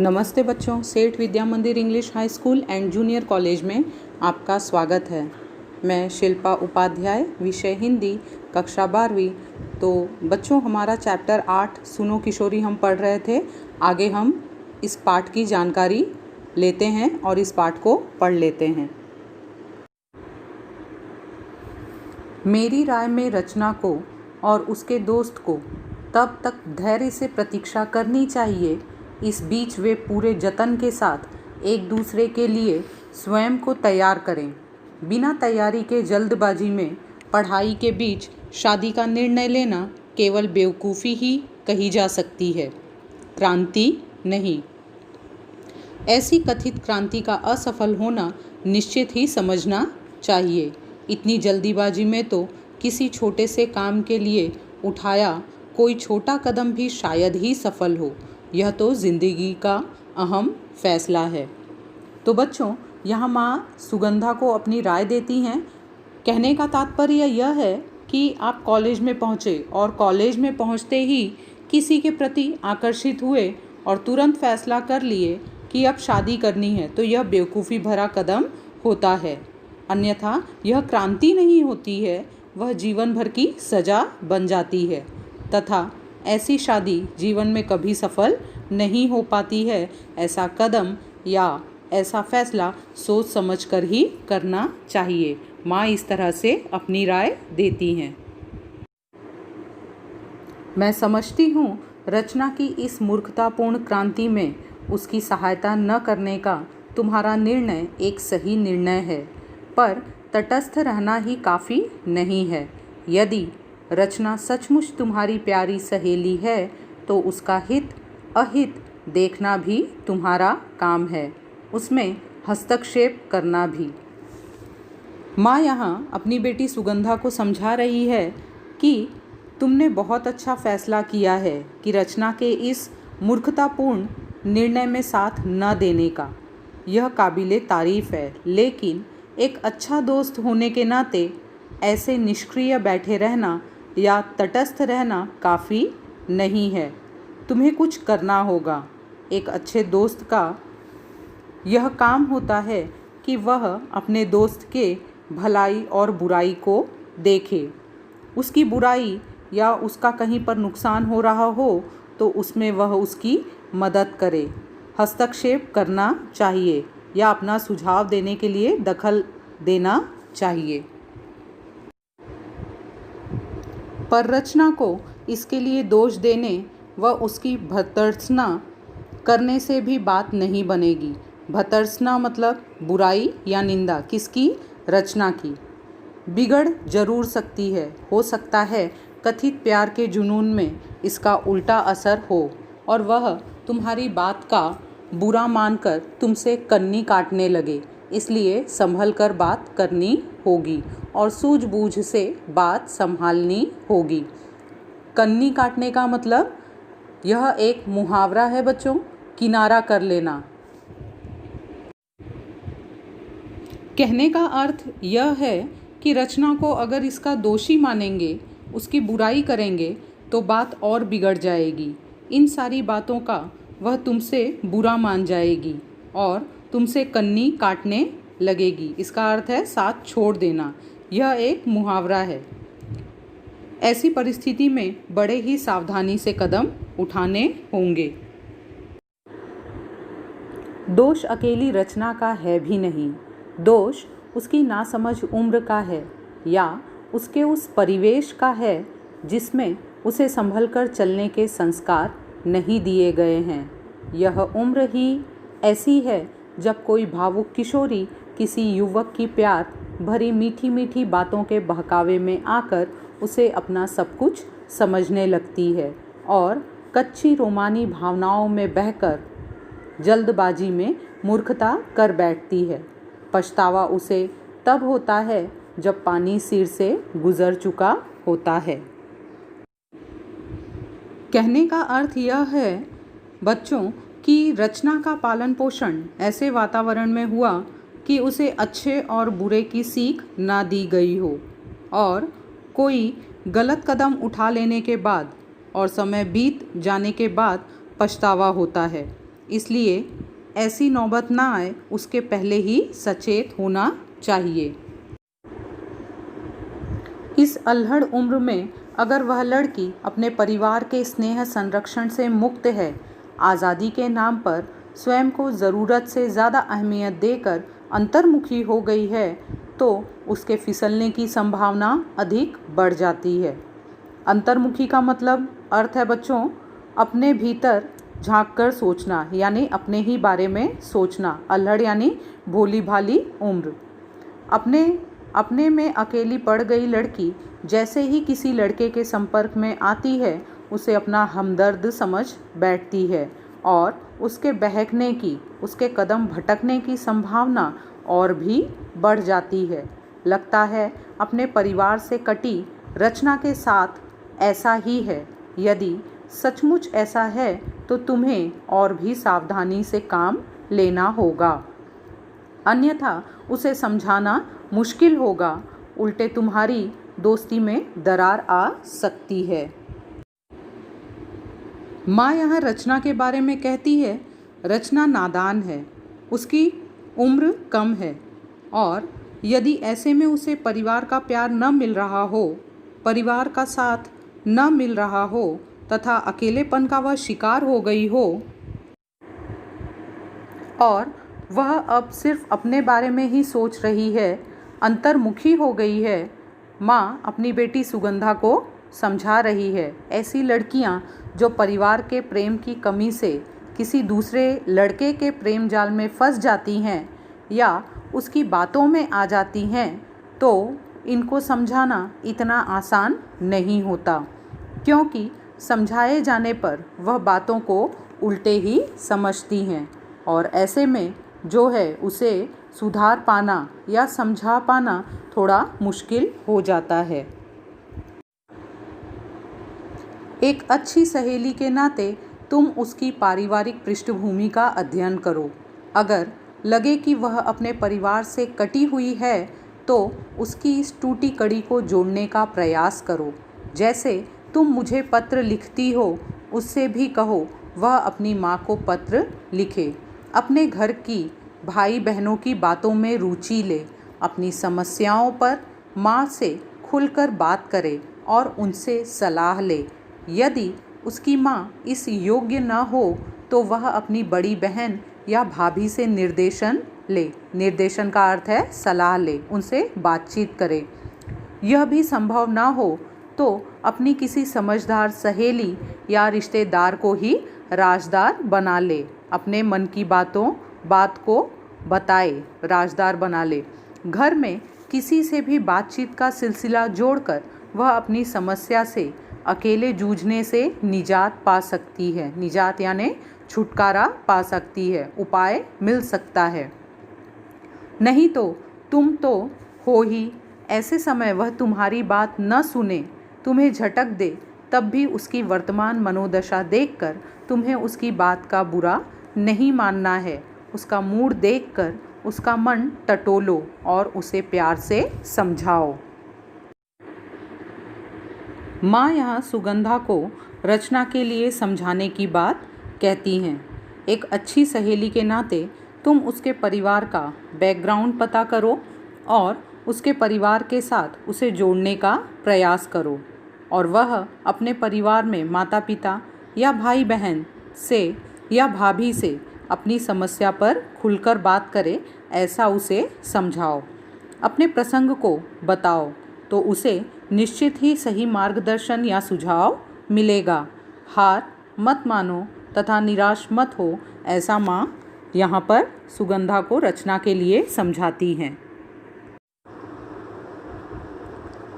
नमस्ते बच्चों, सेठ विद्या मंदिर English high school and junior college में आपका स्वागत है। मैं शिल्पा उपाध्याय, विषय हिंदी, कक्षा 12वीं। तो बच्चों, हमारा चैप्टर 8 सुनो किशोरी हम पढ़ रहे थे। आगे हम इस पाठ की जानकारी लेते हैं और इस पाठ को पढ़ लेते हैं। मेरी राय में रचना को और उसके दोस्त को तब तक धैर्य से प्रतीक्षा करनी चाहिए, इस बीच वे पूरे जतन के साथ एक दूसरे के लिए स्वयं को तैयार करें। बिना तैयारी के जल्दबाजी में पढ़ाई के बीच शादी का निर्णय लेना केवल बेवकूफ़ी ही कही जा सकती है, क्रांति नहीं। ऐसी कथित क्रांति का असफल होना निश्चित ही समझना चाहिए। इतनी जल्दीबाजी में तो किसी छोटे से काम के लिए उठाया कोई छोटा कदम भी शायद ही सफल हो। यह तो ज़िंदगी का अहम फैसला है। तो बच्चों, यहाँ माँ सुगंधा को अपनी राय देती हैं। कहने का तात्पर्य यह है कि आप कॉलेज में पहुँचे और कॉलेज में पहुँचते ही किसी के प्रति आकर्षित हुए और तुरंत फैसला कर लिए कि अब शादी करनी है, तो यह बेवकूफ़ी भरा कदम होता है। अन्यथा यह क्रांति नहीं होती है, वह जीवन भर की सज़ा बन जाती है तथा ऐसी शादी जीवन में कभी सफल नहीं हो पाती है। ऐसा कदम या ऐसा फैसला सोच समझकर ही करना चाहिए। माँ इस तरह से अपनी राय देती हैं। मैं समझती हूँ रचना की इस मूर्खतापूर्ण क्रांति में उसकी सहायता न करने का तुम्हारा निर्णय एक सही निर्णय है, पर तटस्थ रहना ही काफ़ी नहीं है। यदि रचना सचमुच तुम्हारी प्यारी सहेली है तो उसका हित अहित देखना भी तुम्हारा काम है, उसमें हस्तक्षेप करना भी। माँ यहाँ अपनी बेटी सुगंधा को समझा रही है कि तुमने बहुत अच्छा फैसला किया है कि रचना के इस मूर्खतापूर्ण निर्णय में साथ न देने का। यह काबिले तारीफ़ है, लेकिन एक अच्छा दोस्त होने के नाते ऐसे निष्क्रिय बैठे रहना या तटस्थ रहना काफ़ी नहीं है। तुम्हें कुछ करना होगा। एक अच्छे दोस्त का यह काम होता है कि वह अपने दोस्त के भलाई और बुराई को देखे। उसकी बुराई या उसका कहीं पर नुकसान हो रहा हो तो उसमें वह उसकी मदद करे। हस्तक्षेप करना चाहिए या अपना सुझाव देने के लिए दखल देना चाहिए। पर रचना को इसके लिए दोष देने व उसकी भर्त्सना करने से भी बात नहीं बनेगी। भर्त्सना मतलब बुराई या निंदा। किसकी? रचना की। बिगड़ जरूर सकती है। हो सकता है कथित प्यार के जुनून में इसका उल्टा असर हो और वह तुम्हारी बात का बुरा मानकर तुमसे कन्नी काटने लगे। इसलिए संभल कर बात करनी होगी और सूझबूझ से बात संभालनी होगी। कन्नी काटने का मतलब यह एक मुहावरा है बच्चों, किनारा कर लेना। कहने का अर्थ यह है कि रचना को अगर इसका दोषी मानेंगे, उसकी बुराई करेंगे तो बात और बिगड़ जाएगी। इन सारी बातों का वह तुमसे बुरा मान जाएगी और तुमसे कन्नी काटने लगेगी। इसका अर्थ है साथ छोड़ देना। यह एक मुहावरा है। ऐसी परिस्थिति में बड़े ही सावधानी से कदम उठाने होंगे। दोष अकेली रचना का है भी नहीं। दोष उसकी नासमझ उम्र का है या उसके उस परिवेश का है जिसमें उसे संभल कर चलने के संस्कार नहीं दिए गए हैं। यह उम्र ही ऐसी है जब कोई भावुक किशोरी किसी युवक की प्यार भरी मीठी मीठी बातों के बहकावे में आकर उसे अपना सब कुछ समझने लगती है और कच्ची रोमानी भावनाओं में बहकर जल्दबाजी में मूर्खता कर बैठती है। पछतावा उसे तब होता है जब पानी सिर से गुजर चुका होता है। कहने का अर्थ यह है बच्चों कि रचना का पालन पोषण ऐसे वातावरण में हुआ कि उसे अच्छे और बुरे की सीख ना दी गई हो और कोई गलत कदम उठा लेने के बाद और समय बीत जाने के बाद पछतावा होता है। इसलिए ऐसी नौबत ना आए उसके पहले ही सचेत होना चाहिए। इस अल्हड़ उम्र में अगर वह लड़की अपने परिवार के स्नेह संरक्षण से मुक्त है, आज़ादी के नाम पर स्वयं को ज़रूरत से ज़्यादा अहमियत देकर अंतर्मुखी हो गई है, तो उसके फिसलने की संभावना अधिक बढ़ जाती है। अंतर्मुखी का मतलब अर्थ है बच्चों, अपने भीतर झांककर सोचना, यानी अपने ही बारे में सोचना। अल्हड़ यानी भोली भाली उम्र। अपने में अकेली पड़ गई लड़की जैसे ही किसी लड़के के संपर्क में आती है, उसे अपना हमदर्द समझ बैठती है और उसके बहकने की, उसके कदम भटकने की संभावना और भी बढ़ जाती है। लगता है अपने परिवार से कटी रचना के साथ ऐसा ही है। यदि सचमुच ऐसा है तो तुम्हें और भी सावधानी से काम लेना होगा, अन्यथा उसे समझाना मुश्किल होगा। उल्टे तुम्हारी दोस्ती में दरार आ सकती है। माँ यहाँ रचना के बारे में कहती है, रचना नादान है, उसकी उम्र कम है और यदि ऐसे में उसे परिवार का प्यार न मिल रहा हो, परिवार का साथ न मिल रहा हो तथा अकेलेपन का वह शिकार हो गई हो और वह अब सिर्फ अपने बारे में ही सोच रही है, अंतर्मुखी हो गई है, माँ अपनी बेटी सुगंधा को समझा रही है। ऐसी लड़कियाँ जो परिवार के प्रेम की कमी से किसी दूसरे लड़के के प्रेम जाल में फंस जाती हैं या उसकी बातों में आ जाती हैं, तो इनको समझाना इतना आसान नहीं होता, क्योंकि समझाए जाने पर वह बातों को उल्टे ही समझती हैं और ऐसे में जो है उसे सुधार पाना या समझा पाना थोड़ा मुश्किल हो जाता है। एक अच्छी सहेली के नाते तुम उसकी पारिवारिक पृष्ठभूमि का अध्ययन करो। अगर लगे कि वह अपने परिवार से कटी हुई है तो उसकी इस टूटी कड़ी को जोड़ने का प्रयास करो। जैसे तुम मुझे पत्र लिखती हो, उससे भी कहो वह अपनी माँ को पत्र लिखे। अपने घर की भाई बहनों की बातों में रुचि ले, अपनी समस्याओं पर माँ से खुलकर बात करे और उनसे सलाह ले। यदि उसकी माँ इस योग्य न हो तो वह अपनी बड़ी बहन या भाभी से निर्देशन ले। निर्देशन का अर्थ है सलाह ले, उनसे बातचीत करे। यह भी संभव ना हो तो अपनी किसी समझदार सहेली या रिश्तेदार को ही राजदार बना ले। अपने मन की बात को बताए, राजदार बना ले। घर में किसी से भी बातचीत का सिलसिला जोड़कर वह अपनी समस्या से अकेले जूझने से निजात पा सकती है। निजात यानी छुटकारा पा सकती है, उपाय मिल सकता है। नहीं तो तुम तो हो ही। ऐसे समय वह तुम्हारी बात न सुने, तुम्हें झटक दे, तब भी उसकी वर्तमान मनोदशा देखकर तुम्हें उसकी बात का बुरा नहीं मानना है। उसका मूड देखकर उसका मन टटोलो और उसे प्यार से समझाओ। माँ यहाँ सुगंधा को रचना के लिए समझाने की बात कहती हैं। एक अच्छी सहेली के नाते तुम उसके परिवार का बैकग्राउंड पता करो और उसके परिवार के साथ उसे जोड़ने का प्रयास करो और वह अपने परिवार में माता पिता या भाई बहन से या भाभी से अपनी समस्या पर खुलकर बात करे, ऐसा उसे समझाओ। अपने प्रसंग को बताओ तो उसे निश्चित ही सही मार्गदर्शन या सुझाव मिलेगा। हार मत मानो तथा निराश मत हो, ऐसा माँ यहाँ पर सुगंधा को रचना के लिए समझाती हैं।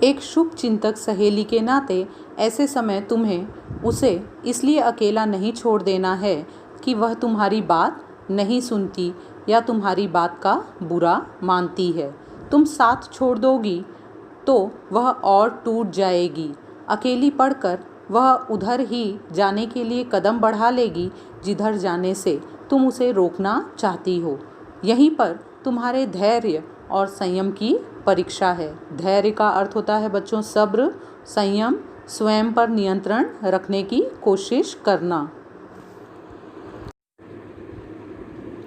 एक शुभ चिंतक सहेली के नाते ऐसे समय तुम्हें उसे इसलिए अकेला नहीं छोड़ देना है कि वह तुम्हारी बात नहीं सुनती या तुम्हारी बात का बुरा मानती है। तुम साथ छोड़ दोगी तो वह और टूट जाएगी। अकेली पड़कर वह उधर ही जाने के लिए कदम बढ़ा लेगी जिधर जाने से तुम उसे रोकना चाहती हो। यहीं पर तुम्हारे धैर्य और संयम की परीक्षा है। धैर्य का अर्थ होता है बच्चों सब्र, संयम, स्वयं पर नियंत्रण रखने की कोशिश करना।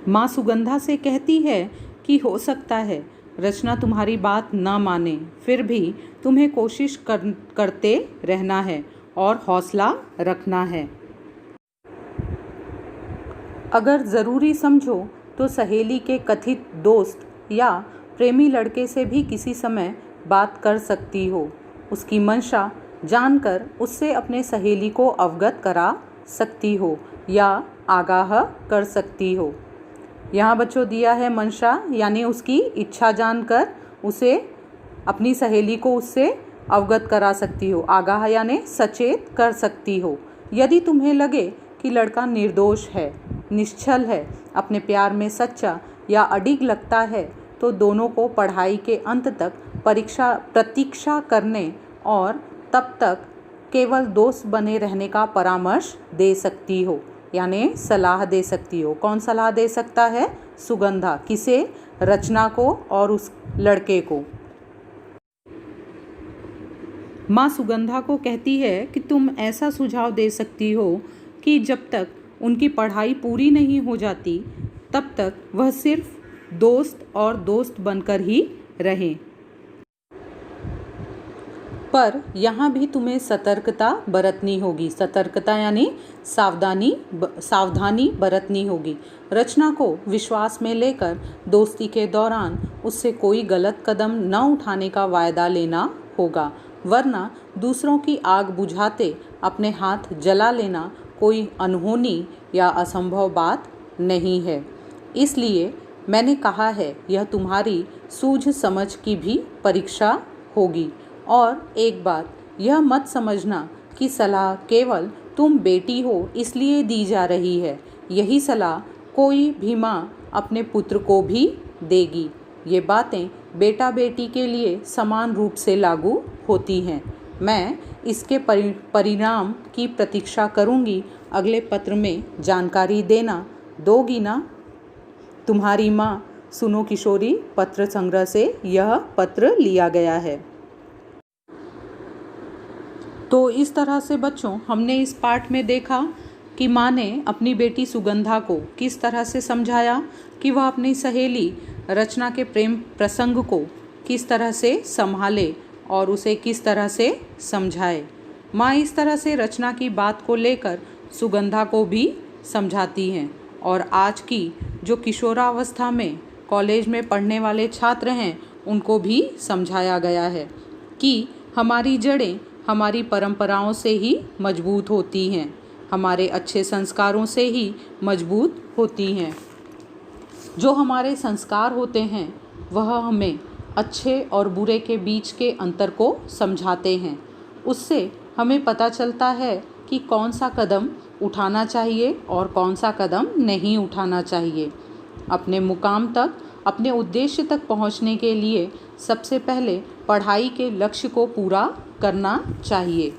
माँ सुगंधा से कहती है कि हो सकता है रचना तुम्हारी बात ना माने, फिर भी तुम्हें कोशिश करते रहना है और हौसला रखना है। अगर ज़रूरी समझो तो सहेली के कथित दोस्त या प्रेमी लड़के से भी किसी समय बात कर सकती हो। उसकी मंशा जानकर उससे अपने सहेली को अवगत करा सकती हो या आगाह कर सकती हो। यहाँ बच्चों दिया है मंशा, यानी उसकी इच्छा जानकर उसे अपनी सहेली को उससे अवगत करा सकती हो। आगाह यानी सचेत कर सकती हो। यदि तुम्हें लगे कि लड़का निर्दोष है, निश्चल है, अपने प्यार में सच्चा या अडिग लगता है, तो दोनों को पढ़ाई के अंत तक प्रतीक्षा करने और तब तक केवल दोस्त बने रहने का परामर्श दे सकती हो, यानी सलाह दे सकती हो। कौन सलाह दे सकता है? सुगंधा। किसे? रचना को और उस लड़के को। माँ सुगंधा को कहती है कि तुम ऐसा सुझाव दे सकती हो कि जब तक उनकी पढ़ाई पूरी नहीं हो जाती तब तक वह सिर्फ दोस्त और दोस्त बनकर ही रहें। पर यहाँ भी तुम्हें सतर्कता बरतनी होगी। सतर्कता यानी सावधानी बरतनी होगी। रचना को विश्वास में लेकर दोस्ती के दौरान उससे कोई गलत कदम न उठाने का वायदा लेना होगा, वरना दूसरों की आग बुझाते अपने हाथ जला लेना कोई अनहोनी या असंभव बात नहीं है। इसलिए मैंने कहा है, यह तुम्हारी सूझ समझ की भी परीक्षा होगी। और एक बात यह मत समझना कि सलाह केवल तुम बेटी हो इसलिए दी जा रही है। यही सलाह कोई भी माँ अपने पुत्र को भी देगी। ये बातें बेटा बेटी के लिए समान रूप से लागू होती हैं। मैं इसके परिणाम की प्रतीक्षा करूँगी। अगले पत्र में जानकारी दोगी ना? तुम्हारी माँ। सुनो किशोरी पत्र संग्रह से यह पत्र लिया गया है। तो इस तरह से बच्चों हमने इस पाठ में देखा कि माँ ने अपनी बेटी सुगंधा को किस तरह से समझाया कि वह अपनी सहेली रचना के प्रेम प्रसंग को किस तरह से संभाले और उसे किस तरह से समझाए। माँ इस तरह से रचना की बात को लेकर सुगंधा को भी समझाती हैं। और आज की जो किशोरावस्था में कॉलेज में पढ़ने वाले छात्र हैं उनको भी समझाया गया है कि हमारी जड़ें हमारी परंपराओं से ही मजबूत होती हैं, हमारे अच्छे संस्कारों से ही मजबूत होती हैं। जो हमारे संस्कार होते हैं वह हमें अच्छे और बुरे के बीच के अंतर को समझाते हैं। उससे हमें पता चलता है कि कौन सा कदम उठाना चाहिए और कौन सा कदम नहीं उठाना चाहिए। अपने मुकाम तक, अपने उद्देश्य तक पहुंचने के लिए सबसे पहले पढ़ाई के लक्ष्य को पूरा करना चाहिए।